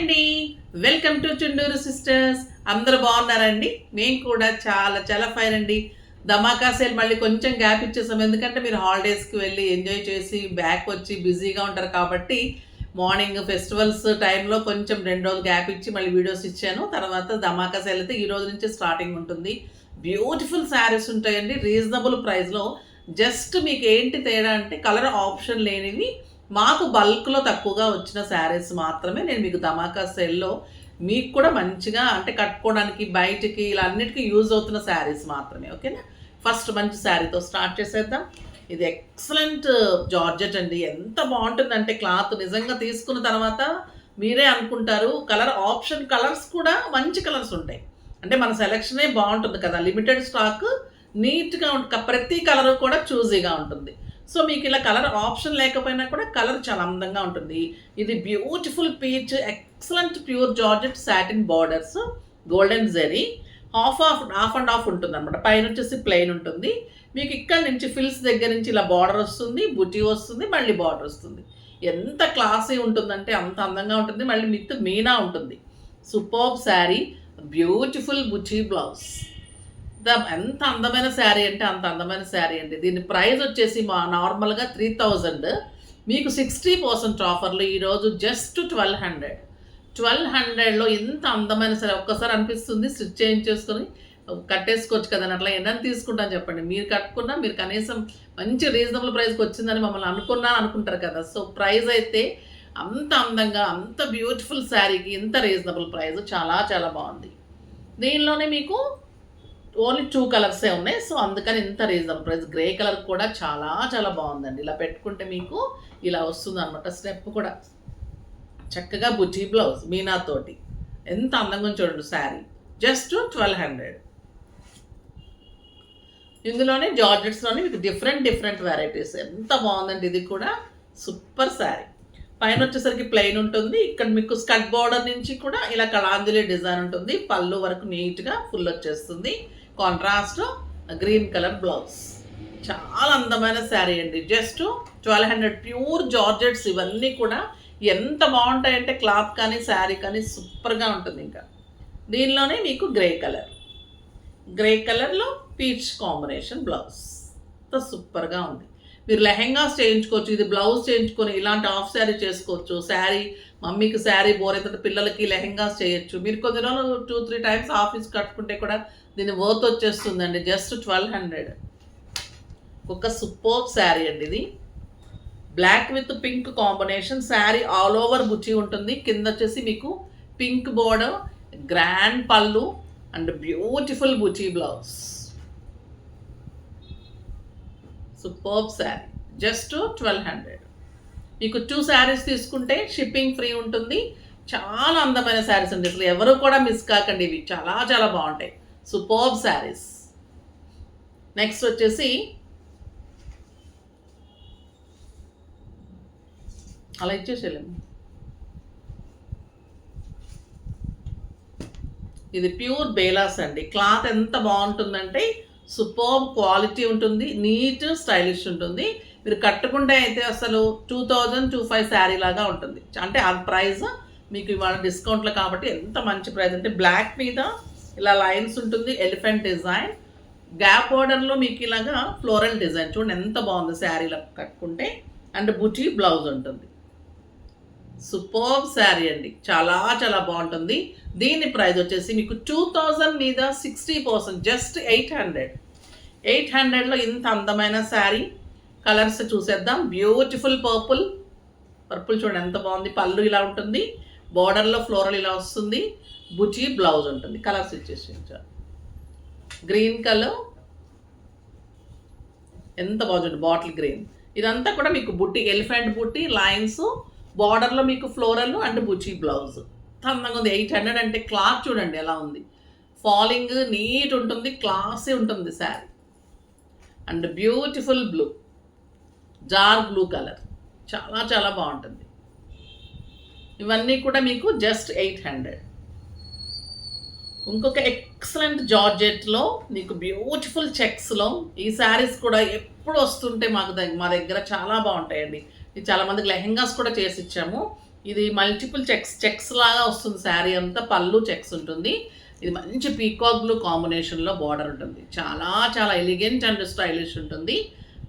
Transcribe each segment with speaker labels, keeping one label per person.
Speaker 1: అండి, welcome to Chunduru sisters. అందరూ బాగున్నారండి? మేము కూడా చాలా చాలా ఫైన్ అండి. ధమాకా సేల్ మళ్ళీ కొంచెం గ్యాప్ ఇచ్చేసాం, ఎందుకంటే మీరు హాలిడేస్కి వెళ్ళి ఎంజాయ్ చేసి బ్యాక్ వచ్చి బిజీగా ఉంటారు కాబట్టి మార్నింగ్ ఫెస్టివల్స్ టైంలో కొంచెం 2 రోజులు గ్యాప్ ఇచ్చి మళ్ళీ వీడియోస్ ఇచ్చాను. తర్వాత ధమాకా సేల్ అయితే ఈ రోజు నుంచి స్టార్టింగ్ ఉంటుంది. బ్యూటిఫుల్ శారీస్ ఉంటాయండి రీజనబుల్ ప్రైస్లో. జస్ట్ మీకు ఏంటి తేడా అంటే కలర్ ఆప్షన్ లేనివి మాకు బల్క్లో తక్కువగా వచ్చిన శారీస్ మాత్రమే నేను మీకు ధమాకా సేల్లో మీకు కూడా మంచిగా అంటే కట్టుకోవడానికి బయటికి ఇలా అన్నిటికీ యూజ్ అవుతున్న శారీస్ మాత్రమే. ఓకేనా? ఫస్ట్ మంచి శారీతో స్టార్ట్ చేసేద్దాం. ఇది ఎక్సలెంట్ జార్జెట్ అండి. ఎంత బాగుంటుందంటే క్లాత్ నిజంగా తీసుకున్న తర్వాత మీరే అనుకుంటారు. కలర్స్ కూడా మంచి కలర్స్ ఉంటాయి. అంటే మన సెలక్షనే బాగుంటుంది కదా, లిమిటెడ్ స్టాక్, నీట్గా ప్రతి కలర్ కూడా చూజీగా ఉంటుంది. సో మీకు ఇలా కలర్ ఆప్షన్ లేకపోయినా కూడా కలర్ చాలా అందంగా ఉంటుంది. ఇది beautiful peach, excellent pure georgette satin borders, golden zari, half and half ఉంటుంది అనమాట. పైన వచ్చేసి ప్లెయిన్ ఉంటుంది. మీకు ఇక్కడ నుంచి ఫిల్స్ దగ్గర నుంచి ఇలా బార్డర్ వస్తుంది, బుటీ వస్తుంది, మళ్ళీ బార్డర్ వస్తుంది. ఎంత క్లాసీ ఉంటుందంటే అంత అందంగా ఉంటుంది. మళ్ళీ విత్ మీనా ఉంటుంది. సూపర్బ్ శారీ, బ్యూటిఫుల్ బుటీ బ్లౌజ్. ఎంత అందమైన శారీ అంటే అంత అందమైన శారీ అండి. దీని ప్రైస్ వచ్చేసి నార్మల్గా 3000, మీకు 60% ఆఫర్లు ఈరోజు జస్ట్ 1200లో ఇంత అందమైన శారీ. ఒక్కసారి అనిపిస్తుంది స్టిచ్ చేయించేసుకొని కట్టేసుకోవచ్చు కదా, అట్లా ఎన్నని తీసుకుంటాను చెప్పండి. మీరు కట్టుకున్నా మీరు కనీసం మంచి రీజనబుల్ ప్రైస్కి వచ్చిందని మమ్మల్ని అనుకుంటారు కదా. సో ప్రైస్ అయితే అంత అందంగా అంత బ్యూటిఫుల్ శారీకి ఇంత రీజనబుల్ ప్రైస్ చాలా చాలా బాగుంది. దీనిలోనే మీకు ఓన్లీ 2 కలర్సే ఉన్నాయి. సో అందుకని ఇంత రీజనబుల్ ప్రైస్. గ్రే కలర్ కూడా చాలా చాలా బాగుందండి. ఇలా పెట్టుకుంటే మీకు ఇలా వస్తుంది అనమాట. స్టెప్ కూడా చక్కగా బుటీ బ్లౌజ్ మీనాతోటి ఎంత అందంగా చూడండి శారీ. జస్ట్ 1200. ఇందులోనే జార్జెట్స్లోనే మీకు డిఫరెంట్ వెరైటీస్. ఎంత బాగుందండి. ఇది కూడా సూపర్ శారీ. పైన వచ్చేసరికి ప్లెయిన్ ఉంటుంది. ఇక్కడ మీకు స్కర్ట్ బార్డర్ నుంచి కూడా ఇలా కళాంజలి డిజైన్ ఉంటుంది. పళ్ళు వరకు నీట్గా ఫుల్ వచ్చేస్తుంది. Contrast green colour blouse. చాలా అందమైన శారీ అండి. Just 1200 pure georgettes. ఇవన్నీ కూడా ఎంత బాగుంటాయంటే క్లాత్ కానీ శారీ కానీ సూపర్గా ఉంటుంది. ఇంకా దీనిలోనే మీకు గ్రే కలర్లో పీచ్ కాంబినేషన్ బ్లౌజ్. సూపర్గా ఉంది. మీరు లెహెంగాస్ చేయించుకోవచ్చు. ఇది బ్లౌజ్ చేయించుకొని ఇలాంటి హాఫ్ శారీ చేసుకోవచ్చు. శారీ మమ్మీకి శారీ బోర్ అయితే పిల్లలకి లెహెంగాస్ చేయొచ్చు. మీరు కొన్ని రోజులు 2-3 టైమ్స్ ఆఫీస్ కట్టుకుంటే కూడా దీని వర్త్ వచ్చేస్తుందండి. జస్ట్ 1200. ఒక సూపర్ శారీ అండి ఇది. Black with pink combination sari. All over బుచ్చి ఉంటుంది. కింద వచ్చేసి మీకు pink border, grand pallu and beautiful బుచ్చి బ్లౌజ్. సూపర్బ్ శారీ. జస్ట్ 1200. మీకు 2 శారీస్ తీసుకుంటే షిప్పింగ్ ఫ్రీ ఉంటుంది. చాలా అందమైన శారీస్ అండి. అసలు ఎవరు కూడా మిస్ కాకండి. ఇవి చాలా చాలా బాగుంటాయి. సూపర్బ్ శారీస్. నెక్స్ట్ వచ్చేసి అలా ఇచ్చేసేలేము. ఇది ప్యూర్ బేలాస్ అండి. క్లాత్ ఎంత బాగుంటుందంటే సూపర్బ్ క్వాలిటీ ఉంటుంది. నీట్ స్టైలిష్ ఉంటుంది. మీరు కట్టుకుంటే అయితే అసలు 2000-2500 శారీ లాగా ఉంటుంది. అంటే ఆ ప్రైస్ మీకు ఇవాళ డిస్కౌంట్లో కాబట్టి ఎంత మంచి ప్రైస్ అంటే బ్లాక్ మీద ఇలా లైన్స్ ఉంటుంది. ఎలిఫెంట్ డిజైన్, గ్యాప్ బార్డర్లో మీకు ఇలాగా ఫ్లోరల్ డిజైన్. చూడండి ఎంత బాగుంది శారీలో కట్టుకుంటే. అండ్ బుటీ బ్లౌజ్ ఉంటుంది. సూపర్బ్ శారీ అండి. చాలా చాలా బాగుంటుంది. దీని ప్రైస్ వచ్చేసి మీకు 2000 మీద 60%, జస్ట్ 800లో ఇంత అందమైన శారీ. కలర్స్ చూసేద్దాం. బ్యూటిఫుల్ పర్పుల్ చూడండి ఎంత బాగుంది. పళ్ళు ఇలా ఉంటుంది. బార్డర్లో ఫ్లోరల్ ఇలా వస్తుంది. బుటీ బ్లౌజ్ ఉంటుంది. కలర్స్ ఇచ్చేసి గ్రీన్ కలర్ ఎంత బాగుంటుంది. Bottle green. ఇదంతా కూడా మీకు బుట్టి, ఎలిఫెంట్ బుట్టి లైన్స్, బార్డర్లో మీకు ఫ్లోరల్ అండ్ బుటీ బ్లౌజ్. అందంగా ఉంది. 800 అంటే క్లాత్ చూడండి ఎలా ఉంది. ఫాలింగ్ నీట్ ఉంటుంది. క్లాసీ ఉంటుంది sari. And beautiful blue, dark blue colour. చాలా చాలా బాగుంటుంది. ఇవన్నీ కూడా మీకు జస్ట్ 800. ఇంకొక ఎక్సలెంట్ జార్జెట్లో మీకు బ్యూటిఫుల్ చెక్స్లో ఈ శారీస్ కూడా ఎప్పుడు వస్తుంటే మా దగ్గర చాలా బాగుంటాయండి. ఇది చాలామందికి లెహెంగాస్ కూడా చేసి ఇచ్చాము. ఇది మల్టిపుల్ చెక్స్ లాగా వస్తుంది శారీ అంతా, పళ్ళు చెక్స్ ఉంటుంది. ఇది మంచి పీకాక్ బ్లూ కాంబినేషన్లో బార్డర్ ఉంటుంది. చాలా చాలా ఎలిగెంట్ అండ్ స్టైలిష్ ఉంటుంది.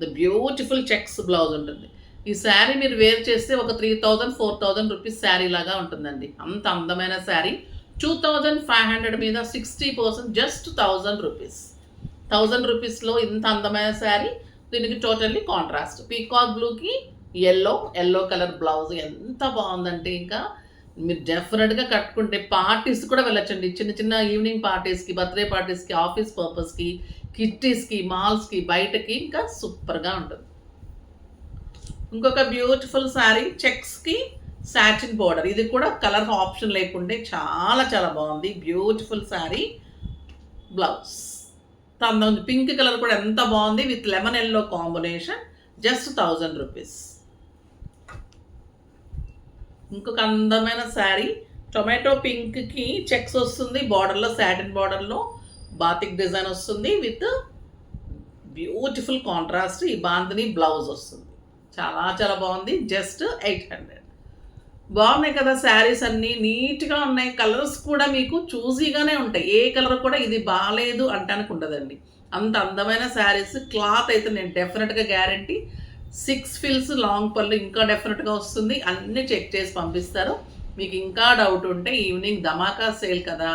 Speaker 1: ద బ్యూటిఫుల్ చెక్స్ బ్లౌజ్ ఉంటుంది. ఈ శారీ మీరు వేర్ చేస్తే ఒక 3000-4000 రూపీస్ శారీ లాగా ఉంటుందండి. అంత అందమైన శారీ. 2500 మీద 60% జస్ట్ 1000 రూపీస్. 1000 రూపీస్లో ఇంత అందమైన శారీ. దీనికి టోటల్లీ కాంట్రాస్ట్ పీకాక్ బ్లూకి ఎల్లో కలర్ బ్లౌజ్ ఎంత బాగుందంటే ఇంకా మీరు డెఫినెట్గా కట్టుకుంటే పార్టీస్ కూడా వెళ్ళొచ్చండి. చిన్న చిన్న ఈవినింగ్ పార్టీస్కి, బర్త్డే పార్టీస్కి, ఆఫీస్ పర్పస్కి, కిట్టీస్కి, మాల్స్కి, బయటకి ఇంకా సూపర్గా ఉంటుంది. ఇంకొక బ్యూటిఫుల్ శారీ చెక్స్కి సాటిన్ బోర్డర్. ఇది కూడా కలర్ ఆప్షన్ లేకుండే చాలా చాలా బాగుంది. Beautiful sari. Blouse pink colour కూడా ఎంత బాగుంది with lemon yellow combination. Just 1000 rupees. ఇంకొక అందమైన శారీ టొమాటో పింక్కి చెక్స్ వస్తుంది. బార్డర్లో సాటిన్ బార్డర్లో బాతిక్ డిజైన్ వస్తుంది విత్ బ్యూటిఫుల్ కాంట్రాస్ట్. ఈ బాందిని బ్లౌజ్ వస్తుంది. చాలా చాలా బాగుంది. జస్ట్ 800. బాగున్నాయి కదా శారీస్ అన్నీ నీట్గా ఉన్నాయి. కలర్స్ కూడా మీకు చూజీగానే ఉంటాయి. ఏ కలర్ కూడా ఇది బాగాలేదు అంటానికి ఉండదండి. అంత అందమైన శారీస్. క్లాత్ అయితే నేను డెఫినెట్గా గ్యారంటీ. 6 ఫిల్స్ లాంగ్ పళ్ళు ఇంకా డెఫినెట్గా వస్తుంది. అన్నీ చెక్ చేసి పంపిస్తారు. మీకు ఇంకా డౌట్ ఉంటే ఈవినింగ్ ధమాకా సేల్ కదా,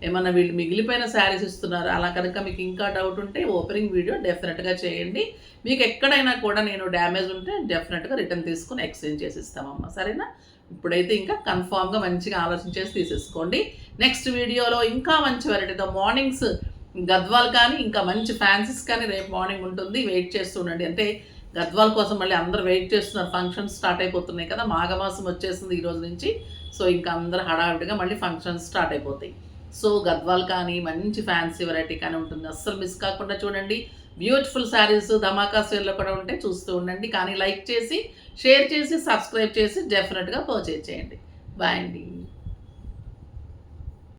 Speaker 1: ఏమన్నా వీళ్ళు మిగిలిపోయిన శారీస్ ఇస్తున్నారు, అలా కనుక మీకు ఇంకా డౌట్ ఉంటే ఓపెనింగ్ వీడియో డెఫినెట్గా చేయండి. మీకు ఎక్కడైనా కూడా నేను డ్యామేజ్ ఉంటే డెఫినెట్గా రిటర్న్ తీసుకుని ఎక్స్చేంజ్ చేసి ఇస్తామమ్మా, సరేనా? ఇప్పుడైతే ఇంకా కన్ఫామ్గా మంచిగా ఆలోచించేసి తీసేసుకోండి. నెక్స్ట్ వీడియోలో ఇంకా మంచి వెరైటీతో మార్నింగ్స్ గద్వాల్ కానీ ఇంకా మంచి ఫ్యాన్సీస్ కానీ రేపు మార్నింగ్ ఉంటుంది. వెయిట్ చేస్తూ ఉండండి. అంటే గద్వాల్ కోసం మళ్ళీ అందరూ వెయిట్ చేస్తున్నారు. ఫంక్షన్స్ స్టార్ట్ అయిపోతున్నాయి కదా, మాఘమాసం వచ్చేసింది ఈ రోజు నుంచి. సో ఇంకా అందరూ హడావిడిగా మళ్ళీ ఫంక్షన్స్ స్టార్ట్ అయిపోతాయి. సో గద్వాల్ కానీ మంచి ఫ్యాన్సీ వెరైటీ కానీ ఉంటుంది. అస్సలు మిస్ కాకుండా చూడండి. బ్యూటిఫుల్ శారీస్ ధమాకా సేల్లో కూడా ఉంటే చూస్తూ ఉండండి. కానీ లైక్ చేసి, షేర్ చేసి, సబ్స్క్రైబ్ చేసి డెఫినెట్గా పర్చేజ్ చేయండి. బాయ్ అండి.